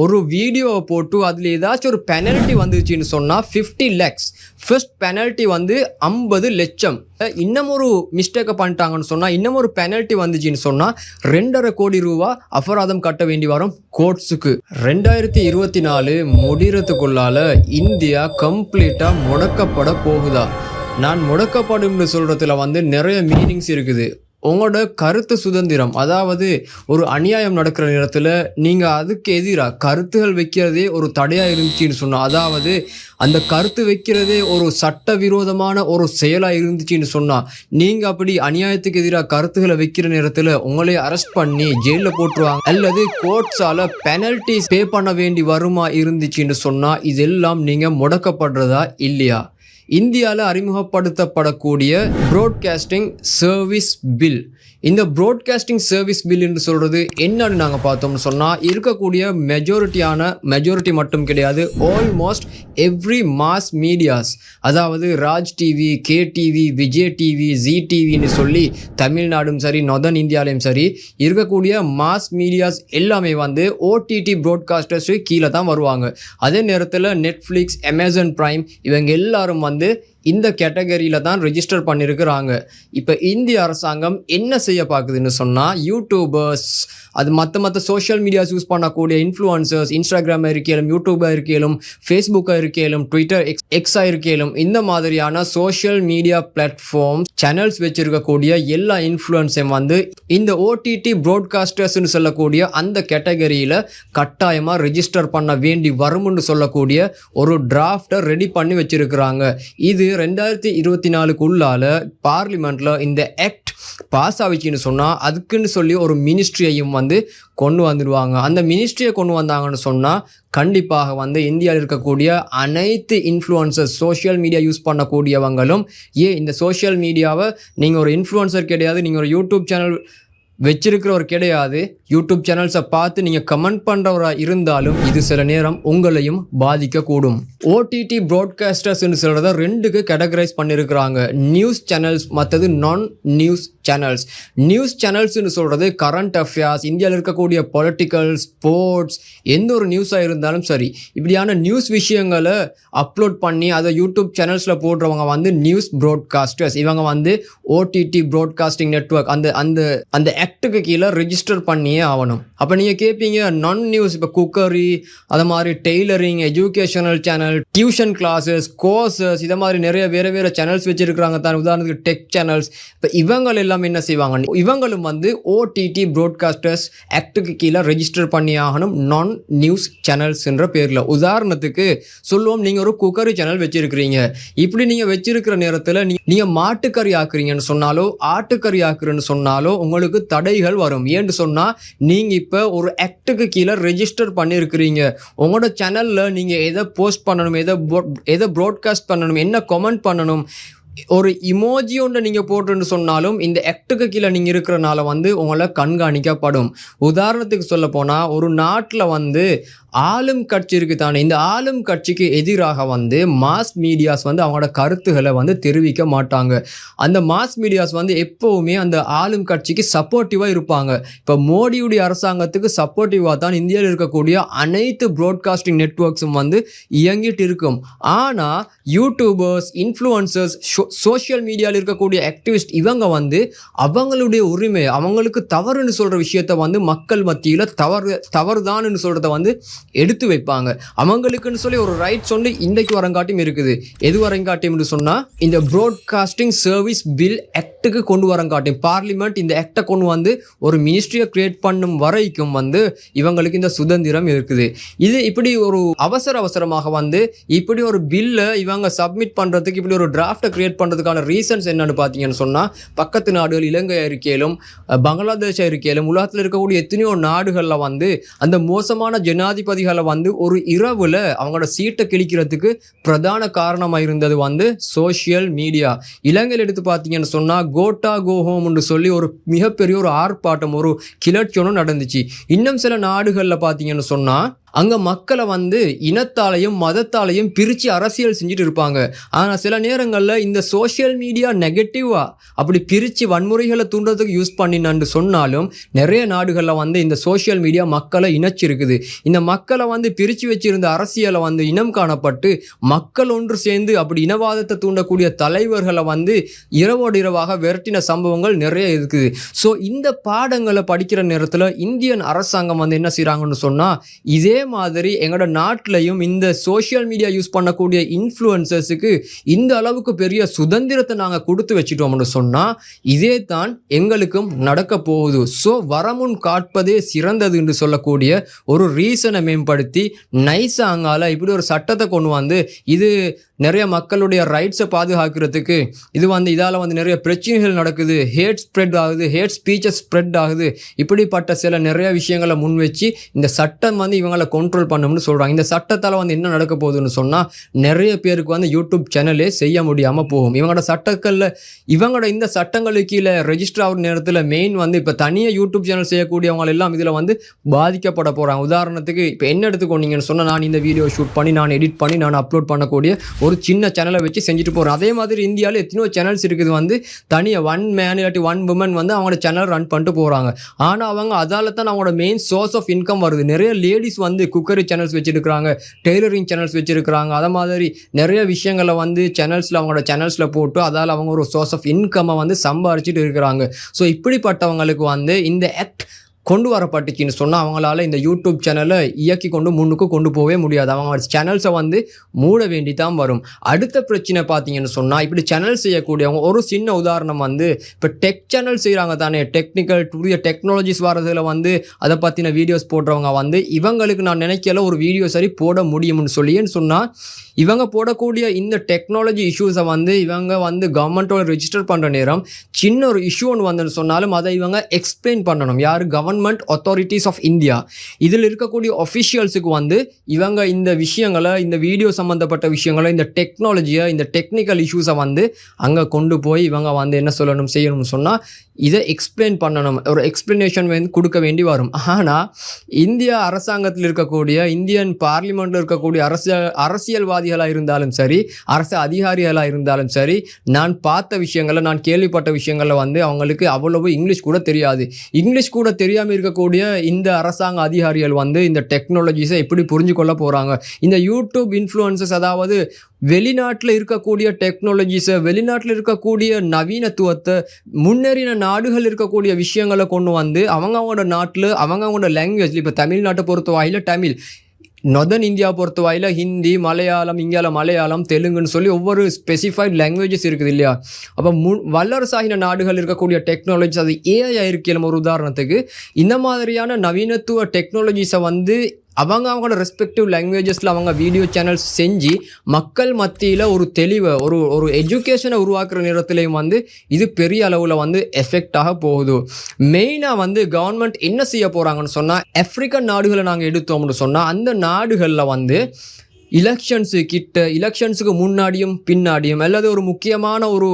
ஒரு வீடியோவை போட்டு அதில் ஏதாச்சும் ஒரு பெனல்ட்டி வந்துச்சுன்னு சொன்னால் 50 lakhs, ஃபர்ஸ்ட் பெனல்ட்டி வந்து 50 லட்சம். இன்னும் ஒரு மிஸ்டேக்கை பண்ணிட்டாங்கன்னு சொன்னால், இன்னும் ஒரு பெனல்ட்டி வந்துச்சுன்னு சொன்னால் 2.5 கோடி ரூபா அபராதம் கட்ட வேண்டி வரும் கோர்ட்ஸுக்கு. 2024 முடிகிறதுக்குள்ளால இந்தியா கம்ப்ளீட்டாக முடக்கப்பட போகுதா? நான் முடக்கப்படும் சொல்கிறதுல வந்து நிறைய மீனிங்ஸ் இருக்குது. உங்களோட கருத்து சுதந்திரம், அதாவது ஒரு அநியாயம் நடக்கிற நேரத்தில் நீங்கள் அதுக்கு எதிராக கருத்துகள் வைக்கிறதே ஒரு தடையாக இருந்துச்சுன்னு சொன்னால், அதாவது அந்த கருத்து வைக்கிறதே ஒரு சட்டவிரோதமான ஒரு செயலாக இருந்துச்சுன்னு சொன்னால், நீங்கள் அப்படி அநியாயத்துக்கு எதிராக கருத்துக்களை வைக்கிற நேரத்தில் உங்களே அரெஸ்ட் பண்ணி ஜெயிலில் போட்டுருவாங்க, அல்லது கோர்ட்ஸால் பெனல்ட்டி பே பண்ண வேண்டி வருமா இருந்துச்சுன்னு சொன்னால், இதெல்லாம் நீங்கள் முடக்கப்படுறதா இல்லையா? இந்தியாவில் அறிமுகப்படுத்தப்படக்கூடிய ப்ராட்காஸ்டிங் சர்வீஸ் பில், இந்த ப்ராட்காஸ்டிங் சர்வீஸ் பில் என்று சொல்கிறது என்னன்னு நாங்கள் பார்த்தோம்னு சொன்னால், இருக்கக்கூடிய மெஜாரிட்டி மட்டும் கிடையாது, ஆல்மோஸ்ட் எவ்ரி மாஸ் மீடியாஸ், அதாவது Raj TV, K TV, Vijay TV, Zee டிவின்னு சொல்லி தமிழ்நாடும் சரி நார்தர்ன் இந்தியாலையும் சரி இருக்கக்கூடிய மாஸ் மீடியாஸ் எல்லாமே வந்து ஓடிடி ப்ராட்காஸ்டர்ஸ் கீழே தான் வருவாங்க. அதே நேரத்தில் நெட்ஃப்ளிக்ஸ், அமேசான் பிரைம் இவங்க எல்லாரும் வந்து இந்த கேட்டகரியில் தான் ரெஜிஸ்டர் பண்ணியிருக்கிறாங்க. இப்போ இந்திய அரசாங்கம் என்ன செய்ய பார்க்குதுன்னு சொன்னால், யூடியூபர்ஸ், அது மற்ற சோஷியல் மீடியாஸ் யூஸ் பண்ணக்கூடிய இன்ஃப்ளூயன்சர்ஸ், இன்ஸ்டாகிராமாக இருக்கலும், யூடியூபாக இருக்கலும், ஃபேஸ்புக்காக இருக்கலும், ட்விட்டர், எக்ஸாக இருக்கலும், இந்த மாதிரியான சோஷியல் மீடியா பிளாட்ஃபார்ம்ஸ் சேனல்ஸ் வச்சிருக்கக்கூடிய எல்லா இன்ஃப்ளூயன்ஸையும் வந்து இந்த ஓடிடி ப்ராட்காஸ்டர்ஸ்ன்னு சொல்லக்கூடிய அந்த கேட்டகரியில் கட்டாயமாக ரெஜிஸ்டர் பண்ண வேண்டி வரும்னு சொல்லக்கூடிய ஒரு டிராஃப்டை ரெடி பண்ணி வச்சிருக்கிறாங்க. இது 2024 பார்லிமெண்ட்ல இந்த ஆக்ட் பாஸ் ஆகிச்சுன்னு சொன்னால், அதுக்குன்னு சொல்லி ஒரு மினிஸ்ட்ரியையும் வந்து கொண்டு வந்துடுவாங்க. அந்த மினிஸ்ட்ரியை கொண்டு வந்தாங்கன்னு சொன்னால், கண்டிப்பாக வந்து இந்தியாவில் இருக்கக்கூடிய அனைத்து இன்ஃப்ளூயன்சர்ஸ், சோஷியல் மீடியா யூஸ் பண்ணக்கூடியவங்களும், இந்த சோஷியல் மீடியாவை நீங்கள் ஒரு இன்ஃப்ளூயன்சர் கிடையாது, நீங்கள் ஒரு யூடியூப் சேனல் வச்சிருக்கிறவர் கிடையாது, யூடியூப் சேனல்ஸை பார்த்து நீங்கள் கமெண்ட் பண்ணுறவராக இருந்தாலும் இது சில நேரம் உங்களையும் பாதிக்கக்கூடும். ஓடிடி ப்ராட்காஸ்டர்ஸ்ன்னு சொல்கிறத ரெண்டுக்கு கேட்டகரைஸ் பண்ணியிருக்கிறாங்க, நியூஸ் சேனல்ஸ் மற்றது நான் நியூஸ் சேனல்ஸ். நியூஸ் சேனல்ஸ்ன்னு சொல்கிறது கரண்ட் அஃபேர்ஸ், இந்தியாவில் இருக்கக்கூடிய பொலிட்டிக்கல், ஸ்போர்ட்ஸ், எந்த ஒரு நியூஸாக இருந்தாலும் சரி, இப்படியான நியூஸ் விஷயங்களை அப்லோட் பண்ணி அதை யூடியூப் சேனல்ஸில் போடுறவங்க வந்து நியூஸ் ப்ராட்காஸ்டர்ஸ். இவங்க வந்து ஓடிடி ப்ராட்காஸ்டிங் நெட்வொர்க் அந்த ஆக்டுக்கு கீழே ரெஜிஸ்டர் பண்ணியே ஆகணும். அப்போ நீங்கள் கேட்பீங்க, நான் நியூஸ், இப்போ குக்கரி, அது மாதிரி tailoring, educational channel, tuition classes, courses, இதை மாதிரி நிறைய வேறு சேனல்ஸ் வச்சுருக்கிறாங்க தான். உதாரணத்துக்கு டெக் சேனல்ஸ். இப்போ இவங்கள் எல்லாம் என்ன செய்வாங்க, இவங்களும் வந்து ஓடிடி ப்ராட்காஸ்டர்ஸ் ஆக்டுக்கு கீழே ரெஜிஸ்டர் பண்ணி ஆகணும், நான் நியூஸ் சேனல்ஸ்ன்ற பேரில். உதாரணத்துக்கு சொல்லுவோம், நீங்கள் ஒரு குக்கரி சேனல் வச்சுருக்கிறீங்க. இப்படி நீங்கள் வச்சிருக்கிற நேரத்தில் நீங்கள் மாட்டுக்கறி ஆக்குறீங்கன்னு சொன்னாலோ, ஆட்டுக்கறி ஆக்குறேன்னு சொன்னாலோ உங்களுக்கு தடைகள் வரும். ஏன்னு சொன்னால், நீங்கள் இப்போ ஒரு ஆக்டுக்கு கீழே ரெஜிஸ்டர் பண்ணியிருக்கிறீங்க. உங்களோட சேனலில் நீங்கள் எதை போஸ்ட் பண்ணணும், எதை ப்ராட்காஸ்ட் பண்ணணும், என்ன கமெண்ட் பண்ணணும், ஒரு இமோஜி ஒன்று நீங்கள் போட்டுன்னு சொன்னாலும் இந்த ஆக்டுக்கு கீழே நீங்கள் இருக்கிறனால வந்து உங்களை கண்காணிக்கப்படும். உதாரணத்துக்கு சொல்ல போனால், ஒரு நாட்டில் வந்து ஆளும் கட்சி இருக்குது தானே, இந்த ஆளும் கட்சிக்கு எதிராக வந்து மாஸ் மீடியாஸ் வந்து அவங்களோட கருத்துக்களை வந்து தெரிவிக்க மாட்டாங்க. அந்த மாஸ் மீடியாஸ் வந்து எப்போவுமே அந்த ஆளும் கட்சிக்கு சப்போர்ட்டிவாக இருப்பாங்க. இப்போ மோடியுடைய அரசாங்கத்துக்கு சப்போர்ட்டிவாக தான் இந்தியாவில் இருக்கக்கூடிய அனைத்து ப்ராட்காஸ்டிங் நெட்வொர்க்ஸும் வந்து இயங்கிட்டு இருக்கும். ஆனால் யூடியூபர்ஸ், இன்ஃப்ளூயன்சர்ஸ், சோஷியல் மீடியாவில் இருக்கக்கூடிய ஆக்டிவிஸ்ட், இவங்க வந்து அவங்களுடைய உரிமை, அவங்களுக்கு தவறுன்னு சொல்கிற விஷயத்த வந்து மக்கள் மத்தியில் தவறுதான்னு சொல்கிறத வந்து எடுத்து வைப்பாங்க. அவங்களுக்குன்னு சொல்லி ஒரு ரைட்ஸ் ஒன்று இன்றைக்கு வரங்காட்டியும் இருக்குது. எது வரங்காட்டியும் சொன்னால், இந்த ப்ராட்காஸ்டிங் சர்வீஸ் பில் ஆக்டுக்கு கொண்டு வரங்காட்டியும் பார்லிமெண்ட் இந்த ஆக்டை கொண்டு வந்து ஒரு மினிஸ்ட்ரியை கிரியேட் பண்ணும் வரைக்கும் வந்து இவங்களுக்கு இந்த சுதந்திரம் இருக்குது. இது இப்படி ஒரு அவசரமாக வந்து இப்படி ஒரு பில்லை இவங்க சப்மிட் பண்ணுறதுக்கு, இப்படி ஒரு டிராஃப்டை கிரியேட் பண்ணுறதுக்கான ரீசன்ஸ் என்னன்னு பார்த்தீங்கன்னு சொன்னால், பக்கத்து நாடுகள் இலங்கை இருக்கையிலும் பங்களாதேஷ் இருக்கையிலும் உலகத்தில் இருக்கக்கூடிய எத்தனையோ நாடுகளில் வந்து அந்த மோசமான ஜனாதிபதிகளை வந்து ஒரு இரவுல அவங்களோட சீட்டை கிழிக்கிறதுக்கு பிரதான காரணமாக இருந்தது வந்து சோஷியல் மீடியா. இலங்கையில் எடுத்து பார்த்தீங்கன்னு சொன்னால், கோட்டா கோஹோம்னு சொல்லி ஒரு மிகப்பெரிய ஒரு ஆர்ப்பாட்டம், ஒரு கிளர்ச்சி ஒன்று நடந்துச்சு. இன்னும் சில நாடுகளில் பார்த்தீங்கன்னு சொன்னால், அங்க மக்களை வந்து இனத்தாலையும் மதத்தாலையும் பிரிச்சு அரசியல் செஞ்சுட்டு இருப்பாங்க. ஆனா சில நேரங்கள்ல இந்த சோசியல் மீடியா நெகட்டிவா அப்படி பிரிச்சு வன்முறைகளை தூண்டுறதுக்கு யூஸ் பண்ணினான்னு சொன்னாலும் நிறைய நாடுகள்ல வந்து இந்த சோசியல் மீடியா மக்களை இணைச்சிருக்குது. இந்த மக்களை வந்து பிரிச்சு வச்சிருந்த அரசியலை வந்து இனம் காணப்பட்டு மக்கள் ஒன்று சேர்ந்து அப்படி இனவாதத்தை தூண்டக்கூடிய தலைவர்களை வந்து இரவோடு இரவாக விரட்டின சம்பவங்கள் நிறைய இருக்குது. ஸோ இந்த பாடங்களை படிக்கிற நேரத்தில் இந்தியன் அரசாங்கம் வந்து என்ன செய்றாங்கன்னு சொன்னா, இதே மாதிரி எங்களோட நாட்டிலையும் இந்த சோசியல் மீடியா யூஸ் பண்ணக்கூடிய இன்ஃப்ளூயன்சர்ஸுக்கு இந்த அளவுக்கு பெரிய சுதந்திரத்தை நாங்கள் கொடுத்து வச்சுட்டோம்னு சொன்னால் இதே தான் எங்களுக்கும் நடக்க போகுது. ஸோ வரமுன் காட்பதே சிறந்தது என்று சொல்லக்கூடிய ஒரு ரீசனை மேம்படுத்தி நைஸாக அங்கால இப்படி ஒரு சட்டத்தை கொண்டு வந்து இது நிறைய மக்களுடைய ரைட்ஸை பாதுகாக்கிறதுக்கு இது வந்து இதால் வந்து நிறைய பிரச்சனைகள் நடக்குது, ஹேட் ஸ்ப்ரெட் ஆகுது, ஹேட் ஸ்பீச்சஸ் ஸ்ப்ரெட் ஆகுது, இப்படிப்பட்ட சில நிறைய விஷயங்களை முன் வச்சு இந்த சட்டம் வந்து இவங்களை கண்ட்ரோல் பண்ணணும்னு சொல்கிறாங்க. இந்த சட்டத்தால் வந்து என்ன நடக்க போகுதுன்னு சொன்னால் நிறைய பேருக்கு வந்து யூடியூப் சேனலே செய்ய முடியாமல் போகும். இவங்களோட இந்த சட்டங்களுக்கு கீழே ரெஜிஸ்டர் ஆகிற நேரத்தில் மெயின் வந்து இப்போ தனியாக யூடியூப் சேனல் செய்யக்கூடியவங்க எல்லாம் இதில் வந்து பாதிக்கப்பட போகிறாங்க. உதாரணத்துக்கு இப்போ என்ன எடுத்துக்கொண்டீங்கன்னு சொன்னால், நான் இந்த வீடியோ ஷூட் பண்ணி நான் எடிட் பண்ணி நான் அப்லோட் பண்ணக்கூடிய ஒரு சின்ன சேனலை வச்சு செஞ்சுட்டு போகிறோம். அதே மாதிரி இந்தியாவில் எத்தனையோ சேனல்ஸ் இருக்குது வந்து தனியாக ஒன் மேன் இல்லாட்டி ஒன் உமன் வந்து அவங்களோட சேனல் ரன் பண்ணிட்டு போகிறாங்க. ஆனால் அவங்க அதால் தான் அவங்களோட மெயின் சோர்ஸ் ஆஃப் இன்கம் வருது. நிறைய லேடிஸ் வந்து குக்கரி சேனல்ஸ் வச்சுருக்கிறாங்க, டெய்லரிங் சேனல்ஸ் வச்சுருக்கிறாங்க. அதை மாதிரி நிறைய விஷயங்களை வந்து சேனல்ஸில் அவங்களோட சேனல்ஸில் போட்டு அதால் அவங்க ஒரு சோர்ஸ் ஆஃப் இன்கம்மை வந்து சம்பாரிச்சிட்டு இருக்கிறாங்க. ஸோ இப்படிப்பட்டவங்களுக்கு வந்து இந்த ஆக்ட் கொண்டு வரப்பட்டுச்சின்னு சொன்னால் அவங்களால இந்த யூடியூப் சேனலை இயக்கி கொண்டு முன்னுக்கு கொண்டு போகவே முடியாது. அவங்க சேனல்ஸை வந்து மூட வேண்டி தான் வரும். அடுத்த பிரச்சனை பார்த்தீங்கன்னு சொன்னால், இப்படி சேனல் செய்யக்கூடியவங்க ஒரு சின்ன உதாரணம் வந்து இப்போ டெக் சேனல் செய்கிறாங்க தானே, புதிய டெக்னாலஜிஸ் வரதில் வந்து அதை பற்றின வீடியோஸ் போடுறவங்க வந்து இவங்களுக்கு நான் நினைக்கல ஒரு வீடியோ சரி போட முடியும்னு சொல்லின்னு சொன்னால், இவங்க போடக்கூடிய இந்த டெக்னாலஜி இஷ்யூஸை வந்து இவங்க வந்து கவர்மெண்ட்டோட ரெஜிஸ்டர் பண்ணுற நேரம் சின்ன ஒரு இஷ்யூ ஒன்று வந்துன்னு சொன்னாலும் அதை இவங்க எக்ஸ்பிளைன் பண்ணணும். யார்? Government authorities of India. இதில் இருக்கக்கூடிய ஒஃபிஷியல்ஸுக்கு வந்து இவங்க இந்த விஷயங்களை, இந்த வீடியோ சம்மந்தப்பட்ட விஷயங்களை, இந்த டெக்னாலஜியை, இந்த டெக்னிக்கல் இஷ்யூஸை வந்து அங்கே கொண்டு போய் இவங்க வந்து என்ன செய்யணும்னு சொன்னால் இதை எக்ஸ்பிளைன் பண்ணணும், ஒரு எக்ஸ்பிளனேஷன் வந்து கொடுக்க வேண்டி வரும். ஆனால் இந்திய அரசாங்கத்தில் இருக்கக்கூடிய, இந்தியன் பார்லிமெண்ட்டில் இருக்கக்கூடிய அரசியல்வாதிகளாக இருந்தாலும் சரி, அரசு அதிகாரிகளாக இருந்தாலும் சரி, நான் பார்த்த விஷயங்களை, நான் கேள்விப்பட்ட விஷயங்களில் வந்து அவங்களுக்கு அவ்வளவு இங்கிலீஷ் கூட தெரியாது. இங்கிலீஷ் கூட தெரியாமல் இருக்கக்கூடிய இந்த அரசாங்க அதிகாரிகள் வந்து இந்த டெக்னாலஜிஸை எப்படி புரிஞ்சு கொள்ள போகிறாங்க? இந்த யூடியூப் இன்ஃப்ளூயன்சஸ், அதாவது வெளிநாட்டில் இருக்கக்கூடிய டெக்னாலஜிஸை, வெளிநாட்டில் இருக்கக்கூடிய நவீனத்துவத்தை, முன்னேறின நாடுகள் இருக்கக்கூடிய விஷயங்களை கொண்டு வந்து அவங்களோட நாட்டில் அவங்களோட லாங்குவேஜ், இப்போ தமிழ்நாட்டை பொறுத்த வாயில தமிழ், நொதர்ன் இந்தியா பொறுத்த வாயில ஹிந்தி, மலையாளம், இந்தியாவில் மலையாளம், தெலுங்குன்னு சொல்லி ஒவ்வொரு ஸ்பெசிஃபைட் லாங்குவேஜஸ் இருக்குது இல்லையா? அப்போ வல்லரசாகின நாடுகள் இருக்கக்கூடிய டெக்னாலஜிஸ், அது ஏஐ இருக்கலாம் ஒரு உதாரணத்துக்கு. இந்த மாதிரியான நவீனத்துவ டெக்னாலஜிஸை வந்து அவங்களோட ரெஸ்பெக்டிவ் லாங்குவேஜஸில் அவங்க வீடியோ சேனல்ஸ் செஞ்சு மக்கள் மத்தியில் ஒரு தெளிவை, ஒரு எஜுகேஷனை உருவாக்குற நேரத்துலையும் வந்து இது பெரிய அளவில் வந்து எஃபெக்டாக போகுது. மெயினாக வந்து கவர்மெண்ட் என்ன செய்ய போகிறாங்கன்னு சொன்னால், ஆப்பிரிக்கன் நாடுகளை நாங்கள் எடுத்தோம்னு சொன்னால் அந்த நாடுகளில் வந்து எலெக்ஷன்ஸுக்கு முன்னாடியும் பின்னாடியும் அல்லது ஒரு முக்கியமான ஒரு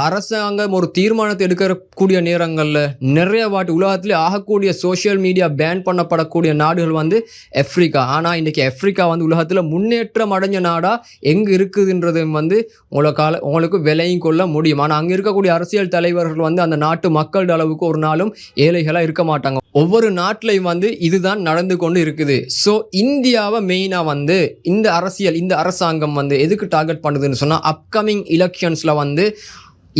அரசாங்கம் ஒரு தீர்மானத்தை எடுக்கக்கூடிய நேரங்களில் நிறைய உலகத்திலே ஆகக்கூடிய சோஷியல் மீடியா பேன் பண்ணப்படக்கூடிய நாடுகள் வந்து ஆப்பிரிக்கா. ஆனால் இன்றைக்கி ஆப்பிரிக்கா வந்து உலகத்தில் முன்னேற்றம் அடைஞ்ச நாடாக எங்கே இருக்குதுன்றது வந்து உங்களுக்கு விலையும் கொள்ள முடியும். ஆனால் அங்கே இருக்கக்கூடிய அரசியல் தலைவர்கள் வந்து அந்த நாட்டு மக்கள் அளவுக்கு ஒரு நாளும் ஏழைகளாக இருக்க மாட்டாங்க. ஒவ்வொரு நாட்டிலையும் வந்து இதுதான் நடந்து கொண்டு இருக்குது. ஸோ இந்தியாவை மெயினாக வந்து இந்த அரசாங்கம் வந்து எதுக்கு டார்கெட் பண்ணுதுன்னு சொன்னால், அப்கமிங் எலெக்ஷன்ஸில் வந்து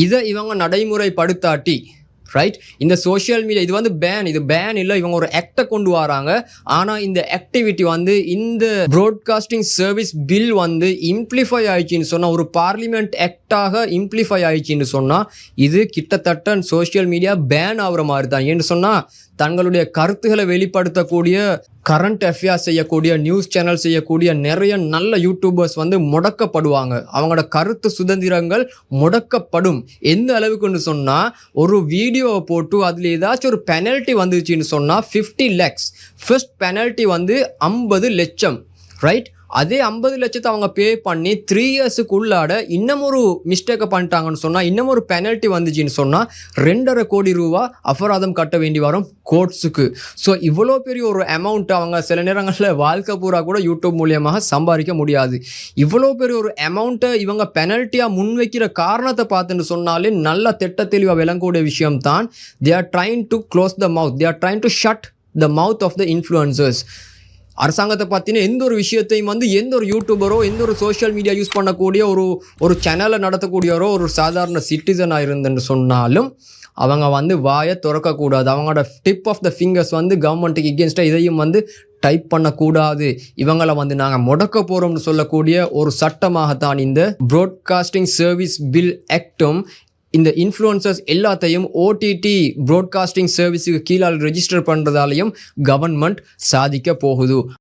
இதை இவங்க நடைமுறைப்படுத்தாட்டி, ரைட், இந்த சோஷியல் மீடியா இது வந்து பேன் இல்லை, இவங்க ஒரு ஆக்டை கொண்டு வராங்க. ஆனால் இந்த ஆக்டிவிட்டி வந்து இந்த ப்ராட்காஸ்டிங் சர்வீஸ் பில் வந்து இம்ப்ளிஃபை ஆயிடுச்சின்னு சொன்னால், ஒரு பார்லிமெண்ட் ஆக்டாக இம்ப்ளிஃபை ஆயிடுச்சின்னு சொன்னால் இது கிட்டத்தட்ட சோஷியல் மீடியா பேன் ஆகிற மாதிரி தான். ஏன்னு சொன்னால் தங்களுடைய கருத்துக்களை வெளிப்படுத்தக்கூடிய, கரண்ட் அஃபேர்ஸ் செய்யக்கூடிய, நியூஸ் சேனல் செய்யக்கூடிய நிறைய நல்ல யூடியூபர்ஸ் வந்து முடக்கப்படுவாங்க. அவங்களோட கருத்து சுதந்திரங்கள் முடக்கப்படும். எந்த அளவுக்குன்னு சொன்னால், ஒரு வீடியோவை போட்டு அதில் ஏதாச்சும் ஒரு பெனல்ட்டி வந்துச்சுன்னு சொன்னால் 50 lakhs, ஃபர்ஸ்ட் பெனல்ட்டி வந்து 50 லட்சம், ரைட், அதே 50 லட்சத்தை அவங்க பே பண்ணி 3 இயர்ஸுக்கு உள்ளாட இன்னும் ஒரு மிஸ்டேக்கை பண்ணிட்டாங்கன்னு சொன்னால், இன்னும் ஒரு பெனல்ட்டி வந்துச்சுன்னு சொன்னால் 2.5 கோடி ரூபா அபராதம் கட்ட வேண்டி வரும் கோர்ட்ஸுக்கு. ஸோ இவ்வளோ பெரிய ஒரு அமௌண்ட் அவங்க சில நேரங்களில் வாழ்க்கை பூரா கூட யூடியூப் மூலியமாக சம்பாதிக்க முடியாது. இவ்வளோ பெரிய ஒரு அமௌண்ட்டை இவங்க பெனல்ட்டியாக முன்வைக்கிற காரணத்தை பார்த்துன்னு சொன்னாலே நல்ல திட்ட தெளிவாக விளங்கக்கூடிய விஷயம் தான். They are trying to close the mouth, they are trying to shut the mouth of the influencers. அரசாங்கத்தை பார்த்தீங்கன்னா எந்த ஒரு விஷயத்தையும் வந்து எந்த ஒரு யூடியூபரோ எந்த ஒரு சோஷியல் மீடியா யூஸ் பண்ணக்கூடிய ஒரு சேனலை நடத்தக்கூடியவரோ ஒரு சாதாரண சிட்டிசனாக இருந்துன்னு சொன்னாலும் அவங்க வந்து வாயை திறக்கக்கூடாது. அவங்களோட டிப் ஆஃப் த ஃபிங்கர்ஸ் வந்து கவர்மெண்ட்டுக்கு எகென்ஸ்டாக இதையும் வந்து டைப் பண்ணக்கூடாது. இவங்களை வந்து நாங்கள் முடக்க போகிறோம்னு சொல்லக்கூடிய ஒரு சட்டமாகத்தான் இந்த ப்ராட்காஸ்டிங் சர்வீஸ் பில் ஆக்டும் இந்த இன்ஃப்ளூயன்சர்ஸ் எல்லாத்தையும் ஓடிடி ப்ராட்காஸ்டிங் சர்வீஸுக்கு கீழே ரெஜிஸ்டர் பண்ணுறதாலையும் கவர்மெண்ட் சாதிக்க போகுது.